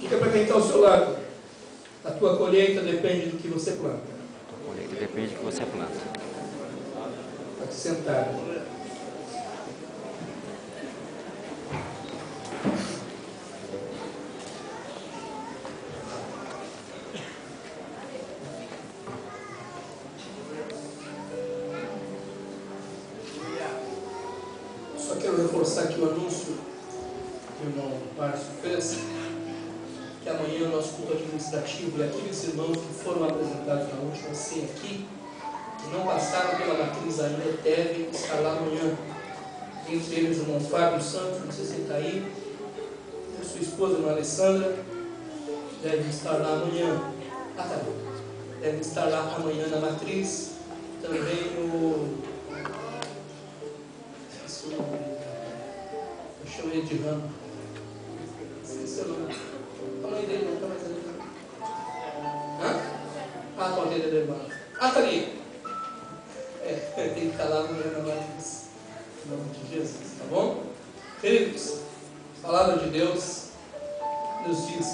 Diga para quem está ao seu lado: a tua colheita depende do que você planta. A tua colheita depende do que você planta. Pode sentar. Só quero reforçar aqui o anúncio que o irmão Márcio fez, que amanhã é o nosso culto administrativo, e aqueles irmãos que foram apresentados na última ceia aqui, que não passaram pela matriz ainda, devem estar lá amanhã. Entre eles o irmão Fábio Santos, não sei se ele está aí, e sua esposa, a irmã Alessandra, devem estar lá amanhã. Ah, tá bom. Devem estar lá amanhã na matriz. Também o... esqueci o nome dele. Eu chamo ele de Ramo. Esqueci o nome. A mãe dele não está mais ali. Hã? Ah, a mãe dele é da irmã. Ah, tá ali. Tem que estar lá amanhã na matriz. Em nome de Jesus, tá bom? Queridos, a palavra de Deus nos diz: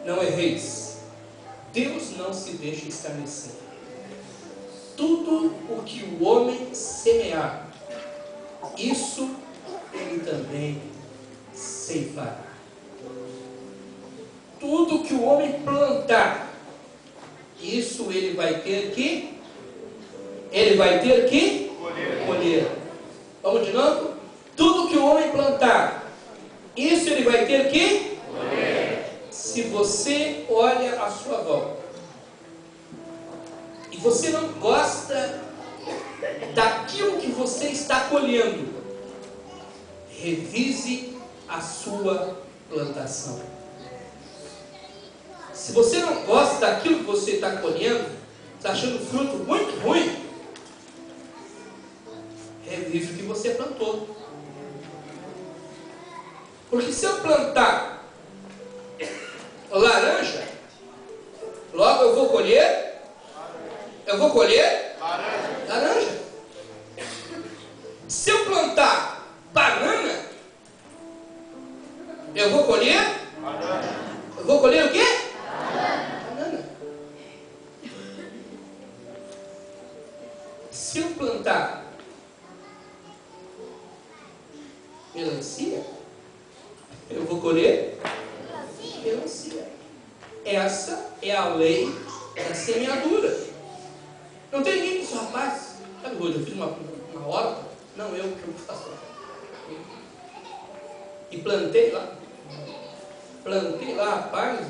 não erreis. Deus não se deixa escarnecer. Tudo o que o homem semear, isso ele também ceifará. Tudo que o homem plantar, isso ele vai ter que colher. Vamos de novo? Tudo que o homem plantar, isso ele vai ter que colher. Se você olha à sua volta e você não gosta daquilo que você está colhendo, revise a sua plantação. Se você não gosta daquilo que você está colhendo, está achando o fruto muito ruim, revise o que você plantou. Porque se eu plantar laranja, logo eu vou colher laranja. Se eu plantar banana, eu vou colher o quê? Banana. Se eu plantar melancia, eu vou colher melancia. Essa é a lei da semeadura. Não tem ninguém que diz: rapaz, sabe hoje eu fiz uma horta? Não, eu que eu faço. E plantei lá, rapaz,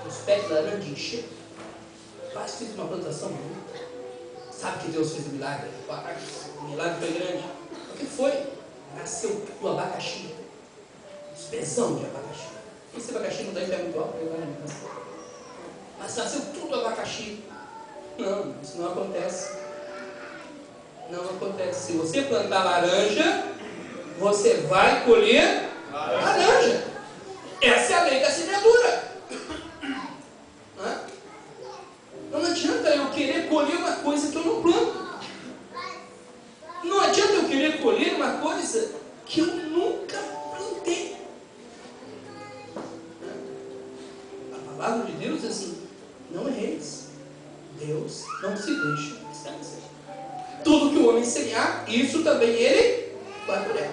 os pés de laranja encheram. Rapaz, fiz uma plantação bonita. Sabe que Deus fez um milagre? Rapaz, o milagre foi grande. O que foi? Nasceu o abacaxi. Pezão de abacaxi. Esse abacaxi não dá em pé muito alto, mas nasceu tudo abacaxi. Não, isso não acontece. Não acontece. Se você plantar laranja, você vai colher laranja. Essa é a lei da semeadura. Não adianta eu querer colher uma coisa que eu não planto. Não adianta eu querer colher uma coisa que eu nunca plantei. A palavra de Deus é assim: não erreis. Deus não se deixa escarnecer. Tudo que o homem semear, isso também ele vai colher.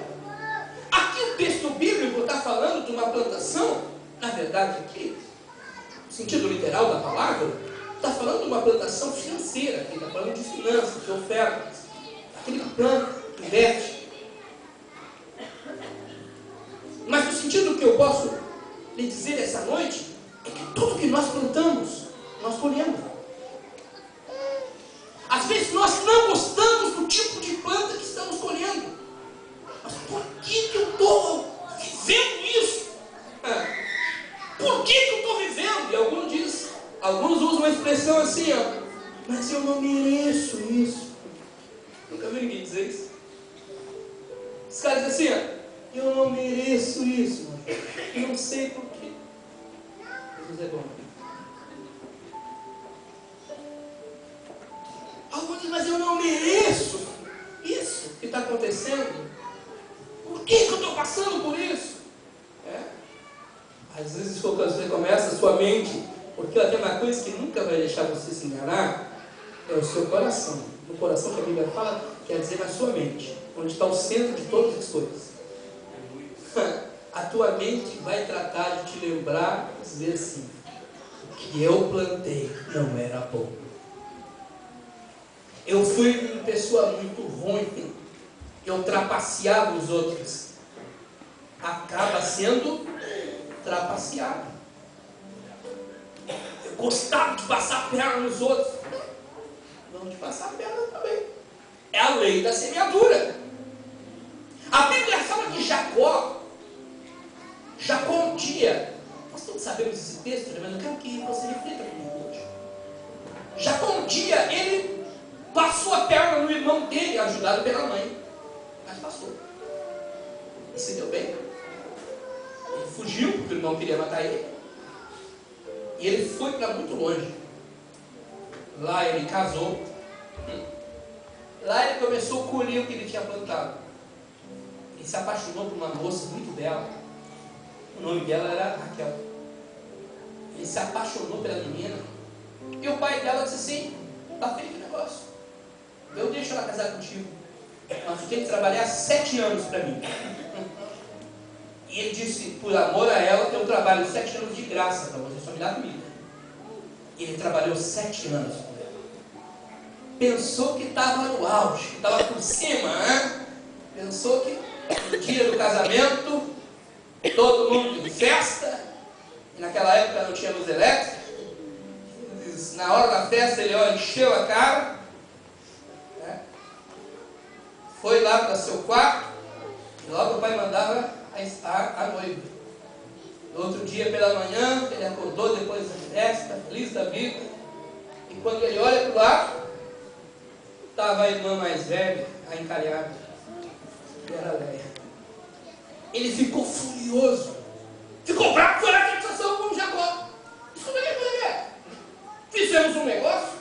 Aqui o texto bíblico está falando de uma plantação, na verdade aqui, no sentido literal da palavra, está falando de uma plantação financeira, aqui está falando de finanças, de ofertas, aquele que planta, investe. Mas o sentido que eu posso lhe dizer essa noite é que tudo que nós plantamos, nós colhemos. Às vezes nós não gostamos do tipo de planta que estamos colhendo. Mas por que eu estou vivendo isso? Por que eu estou vivendo? E alguns usam uma expressão assim, mas eu não mereço isso. Nunca vi ninguém dizer isso. Os caras dizem assim, eu não mereço isso. Eu não sei por quê. Jesus é bom. Alguns dizem, mas eu não mereço isso que está acontecendo. Por que eu estou passando por isso? Às vezes quando você começa, a sua mente, porque ela tem uma coisa que nunca vai deixar você se enganar, é o seu coração. No coração que a Bíblia fala, quer dizer na sua mente, onde está o centro de todas as coisas. A tua mente vai tratar de te lembrar, dizer assim, o que eu plantei não era bom. Eu fui uma pessoa muito ruim, eu trapaceava os outros. Acaba sendo trapaceado. Eu gostava de passar a perna nos outros. Não de passar a perna também. É a lei da semeadura. A Bíblia fala que Jacó um dia, nós todos sabemos esse texto, mas eu quero que você reflita comigo hoje. Jacó um dia, ele passou a perna no irmão dele, ajudado pela mãe, mas passou. E se deu bem. Ele fugiu, porque o irmão queria matar ele. E ele foi para muito longe. Lá ele casou. Lá ele começou a colher o que ele tinha plantado. Ele se apaixonou por uma moça muito bela. O nome dela era Raquel. Ele se apaixonou pela menina. E o pai dela disse assim: está feito o negócio. Eu deixo ela casar contigo. Mas tu tem que trabalhar 7 anos para mim. E ele disse: por amor a ela, eu trabalho 7 anos de graça para você, só me dá comida. E ele trabalhou 7 anos com ela. Pensou que estava no auge, que estava por cima, hein? Pensou que no dia do casamento, todo mundo em festa, e naquela época não tinha luz elétrica. Na hora da festa ele encheu a cara, né? Foi lá para seu quarto, e logo o pai mandava a noiva. No outro dia pela manhã, ele acordou depois da festa, feliz da vida, e quando ele olha para o lado, estava a irmã mais velha, a encalhada, que era Léia. Ele ficou furioso, ficou bravo, foi a fixação com Jacó. Isso não é. Fizemos um negócio,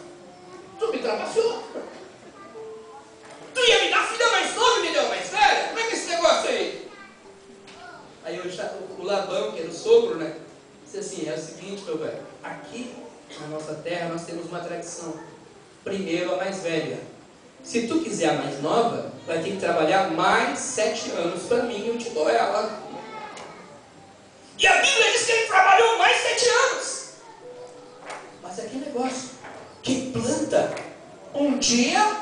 tu me trapaceou. Tu ia me dar filha mais nova e me deu mais velha? Como é que é esse negócio aí? Aí o Labão, que era o sogro, né, disse assim: é o seguinte, meu velho, aqui na nossa terra nós temos uma tradição. Primeiro a mais velha. Se tu quiser a mais nova, vai ter que trabalhar mais 7 anos para mim e eu te dou ela. E a Bíblia diz que ele trabalhou mais 7 anos. Mas é aquele negócio, quem planta, um dia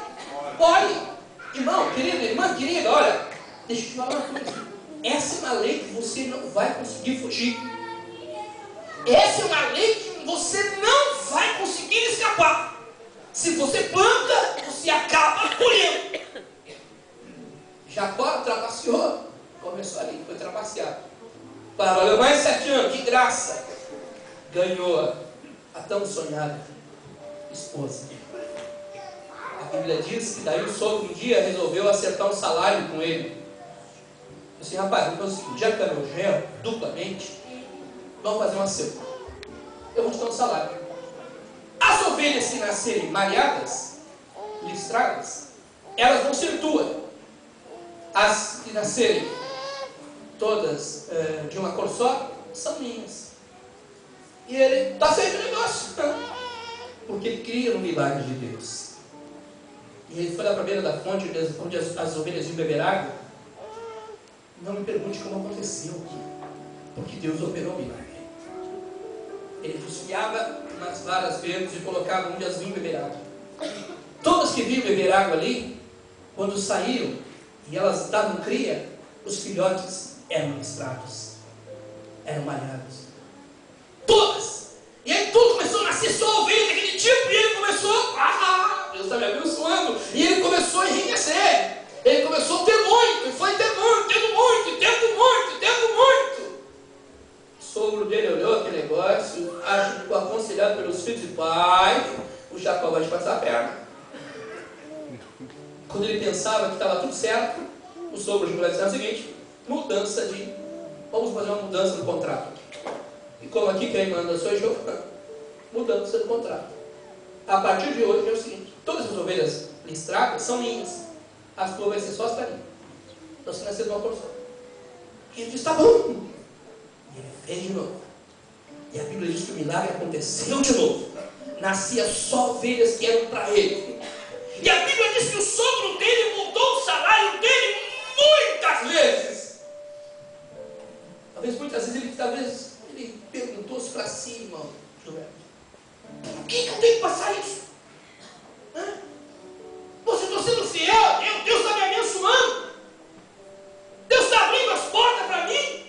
colhe. Irmão, querido, irmã querida, olha, deixa eu te falar uma coisa. Essa é uma lei que você não vai conseguir fugir. Essa é uma lei que você não vai conseguir escapar. Se você planta, você acaba colhendo. Jacó trapaceou, começou ali, foi trapaceado. Trabalhou mais 7 anos, de graça. Ganhou a tão sonhada esposa. A Bíblia diz que daí o sogro um dia resolveu acertar um salário com ele. Disse assim: rapaz, vamos fazer o seguinte, já que é meu genro, duplamente, vamos fazer um acerto. Eu vou te dar um salário. As ovelhas que nascerem mareadas, listradas, elas vão ser tuas. As que nascerem todas de uma cor só, são minhas. E ele está feito o negócio, porque ele cria no milagre de Deus. E ele foi lá para a beira da fonte, onde as ovelhas iam beber água. Não me pergunte como aconteceu, porque Deus operou o milagre. Ele desfiava nas varas verdes e colocava onde as vinham beber água. Todas que vinham beber água ali, quando saíram e elas davam cria, os filhotes eram listrados, eram malhados. Todas! E aí tudo começou a nascer só ovelha daquele tipo, e ele começou, Deus está me abençoando, e ele começou a enriquecer. Ele começou a ter muito, e foi tendo muito. O sogro dele olhou aquele negócio, aconselhado pelos filhos, e pai, o Jacó vai te passar a perna. Quando ele pensava que estava tudo certo, o sogro chegou lá e disse o seguinte: vamos fazer uma mudança no contrato. E como aqui quem manda sou eu, mudança no contrato. A partir de hoje é o seguinte: todas as ovelhas listradas são minhas, as tuas vai ser só as para mim. Então você nasceu de uma porção. E ele disse: tá bom. E ele fez de novo. E a Bíblia diz que o milagre aconteceu de novo. Nascia só ovelhas que eram para ele. E a Bíblia diz que o sogro dele mudou o salário dele muitas vezes. Muitas vezes ele perguntou-se para si, irmão Joel, por que eu tenho que passar isso? Você está sendo fiel, Deus está me abençoando, Deus está abrindo as portas para mim,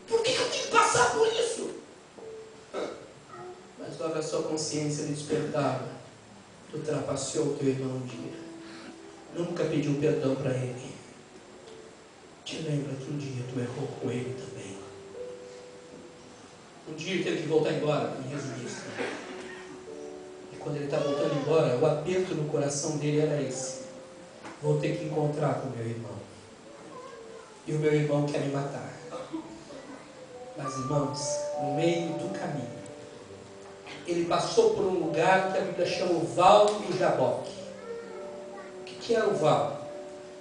por que eu tenho que passar por isso? Mas logo a sua consciência lhe despertava. Tu trapaceou o teu irmão um dia, nunca pediu perdão para ele. Te lembra que um dia tu errou com ele também. Um dia ele teve que voltar embora, em resumista. E quando ele está voltando embora, o aperto no coração dele era esse: vou ter que encontrar com o meu irmão, e o meu irmão quer me matar. Mas, irmãos, no meio do caminho, ele passou por um lugar que a Bíblia chama o Val do Jaboque. O que era o Val?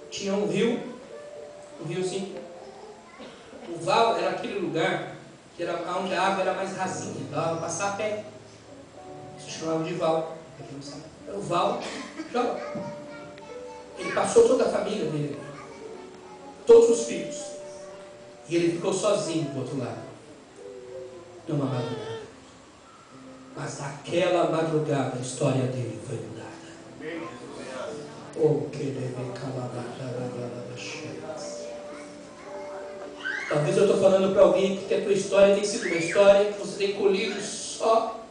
Tinha um riozinho. O Val era aquele lugar que era onde a água era mais rasinha, dava para passar a pé. Isso chamava de Val. Era o Val do Jaboque. Ele passou toda a família dele, todos os filhos, e ele ficou sozinho do outro lado, numa madrugada. Mas naquela madrugada a história dele foi mudada. Oh, que deve talvez eu estou falando para alguém que a tua história tem sido uma história que você tem colhido só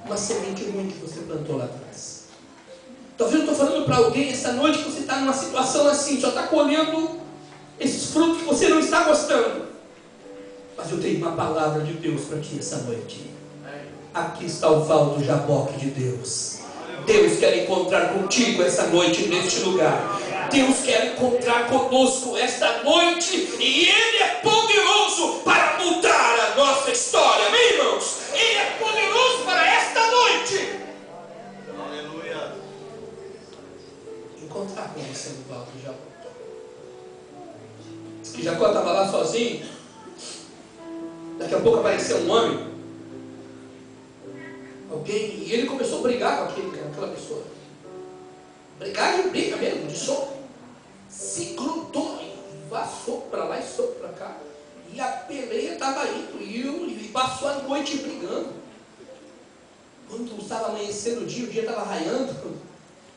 uma semente ruim que você plantou lá atrás. Talvez eu estou falando para alguém essa noite que você está numa situação assim, só está colhendo esses frutos que você não está gostando. Mas eu tenho uma palavra de Deus para ti essa noite. Aqui está o Val do Jaboque de Deus. Deus quer encontrar contigo essa noite neste lugar. Deus quer encontrar conosco esta noite, e Ele é poderoso para mudar a nossa história. Amém, irmãos? Ele é poderoso para esta noite. Aleluia. Encontrar com você no Val do Jaboque. Diz que Jacó estava lá sozinho. Daqui a pouco apareceu um homem, alguém, e ele começou a brigar com aquela pessoa. Brigar de briga mesmo, de soco. Se grudou e passou para lá e soco para cá. E a peleia estava indo, e passou a noite brigando. Quando estava amanhecendo o dia estava raiando,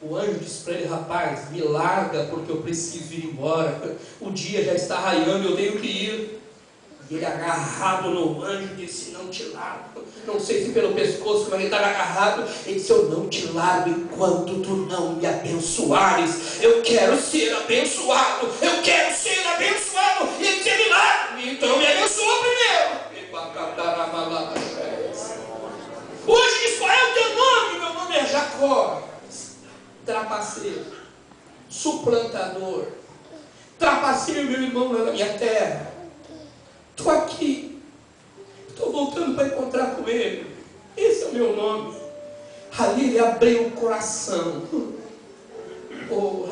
o anjo disse para ele: rapaz, me larga porque eu preciso ir embora. O dia já está raiando, eu tenho que ir. E ele, agarrado no anjo, disse: não te largo. Não sei se pelo pescoço, mas ele estava agarrado. Ele disse: eu não te largo enquanto tu não me abençoares. Eu quero ser abençoado. Eu quero ser abençoado. E ele disse: me larga. Então me abençoa primeiro. Hoje diz: qual é o teu nome? Meu nome é Jacó. Trapaceiro, suplantador, trapaceiro, meu irmão, lá na minha terra. Estou aqui, estou voltando para encontrar com ele. Esse é o meu nome. Ali ele abriu o coração.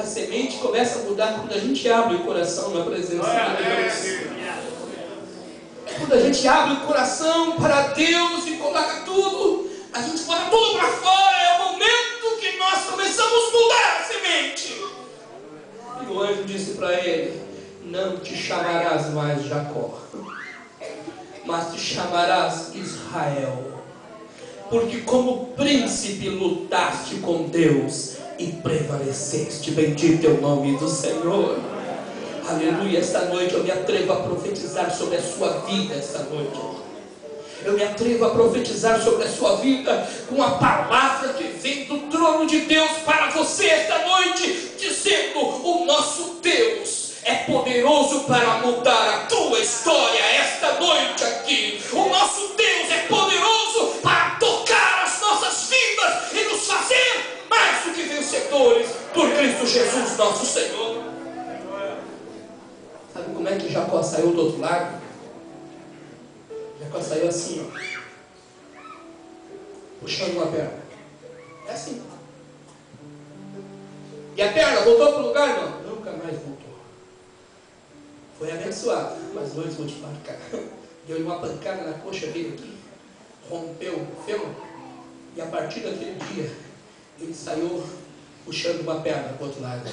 A semente começa a mudar quando a gente abre o coração na presença de Deus. Quando a gente abre o coração para Deus e coloca tudo, a gente bota tudo para fora. É o momento que nós começamos a mudar a semente. E o anjo disse para ele: não te chamarás mais Jacó, mas te chamarás Israel, porque como príncipe lutaste com Deus e prevaleceste. Bendito é o nome do Senhor. Aleluia. Esta noite eu me atrevo a profetizar sobre a sua vida. Esta noite eu me atrevo a profetizar sobre a sua vida com a palavra que vem do trono de Deus para você esta noite, dizendo: o nosso Deus é poderoso para mudar a tua história esta noite aqui. O nosso Deus é poderoso para tocar as nossas vidas e nos fazer mais do que vencedores por Cristo Jesus nosso Senhor. Sabe como é que Jacó saiu do outro lado? Jacó saiu assim, ó, puxando uma perna. É assim. E a perna voltou para o lugar? Não, nunca mais voltou. Foi abençoado, mas hoje vou te marcar. deu uma pancada na coxa dele aqui, rompeu o fêmur, e a partir daquele dia, ele saiu puxando uma perna para o outro lado.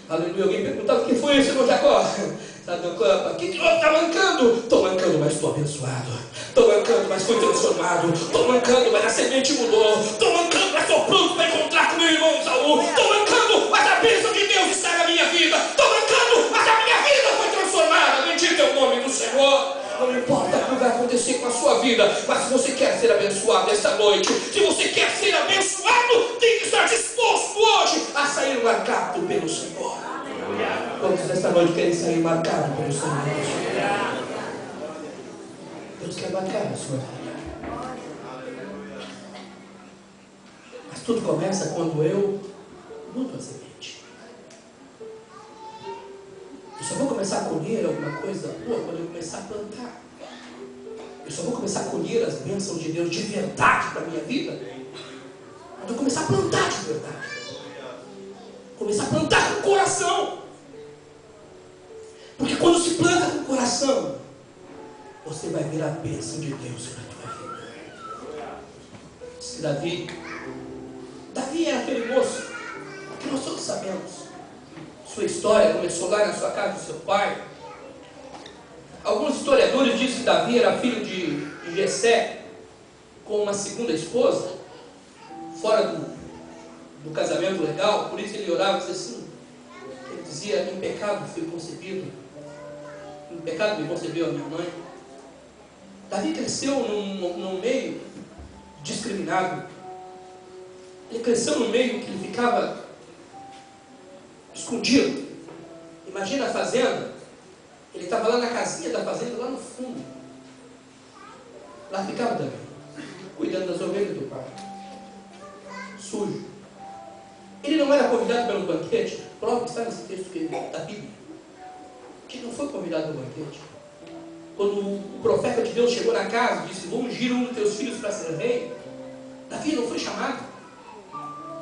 Aleluia. Alguém perguntava: o que foi isso, irmão Jacó? O que está mancando? Estou mancando, mas estou abençoado. Estou mancando, mas fui transformado. Estou mancando, mas a semente mudou. Estou mancando, mas estou pronto para encontrar com meu irmão Saul. Estou mancando, mas a bênção de Deus está na minha vida. Estou mancando, mas a minha vida foi transformada. Bendito é o nome do Senhor. Não importa o que vai acontecer com a sua vida, mas se você quer ser abençoado esta noite, se você quer ser abençoado, tem que estar disposto hoje a sair marcado pelo Senhor. Todos nesta noite querem sair marcados pelo Senhor. Deus quer marcar a sua vida. Mas tudo começa quando eu mudo a semente. Eu só vou começar a colher alguma coisa boa quando eu começar a plantar. Eu só vou começar a colher as bênçãos de Deus de verdade para a minha vida quando eu começar a plantar de verdade. Começar a plantar com o coração. Porque quando se planta com o coração, você vai ver a bênção de Deus na tua vida. Diz que Davi era aquele moço que nós todos sabemos. Sua história começou lá na sua casa do seu pai. Alguns historiadores dizem que Davi era filho de Jessé, com uma segunda esposa, fora do casamento legal. Por isso ele orava e dizia assim, ele dizia: em pecado fui concebido, em pecado me concebeu a minha mãe. Davi cresceu num meio discriminado. Ele cresceu num meio que ele ficava escondido. Imagina a fazenda. Ele estava lá na casinha da fazenda, lá no fundo. Lá ficava Davi, cuidando das ovelhas do pai. Sujo. Ele não era convidado pelo banquete. Prova que está nesse texto da Bíblia, que não foi convidado no banquete. Quando o profeta de Deus chegou na casa e disse: vou ungir um dos teus filhos para ser rei, Davi não foi chamado.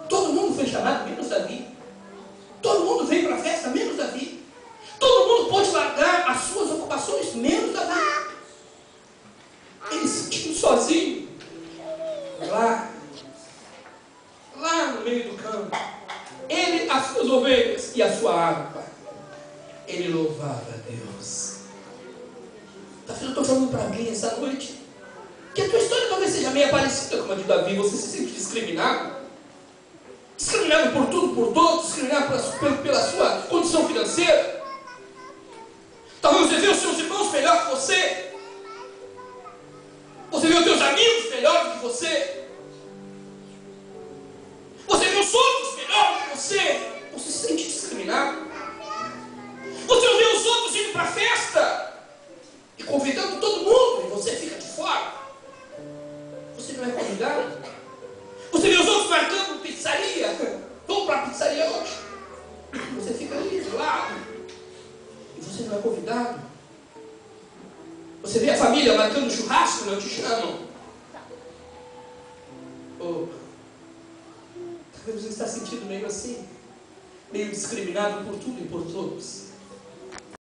Todo mundo foi chamado, menos Davi. Todo mundo veio para a festa, menos Davi. Todo mundo pôde largar as suas ocupações, menos Davi. Ele se sentiu sozinho, lá no meio do campo. Ele, as suas ovelhas e a sua água. Ele louvava a Deus. Eu estou falando para alguém essa noite que a tua história talvez seja meio parecida com a de Davi. Você se sente discriminado por tudo, por todos, discriminado pela sua condição financeira. Talvez você vê os seus irmãos melhor que você. Você vê os seus amigos melhor que você. Você vê os outros melhor que você. Você se sente discriminado. Você vê os outros indo para a festa e convidando todo mundo, e você fica de fora. Você não é convidado. Você vê os outros marcando pizzaria. Vamos para a pizzaria hoje. Você fica ali do lado. E você não é convidado. Você vê a família marcando churrasco, não te chamam. Oh, talvez você está sentindo meio assim, meio discriminado por tudo e por todos.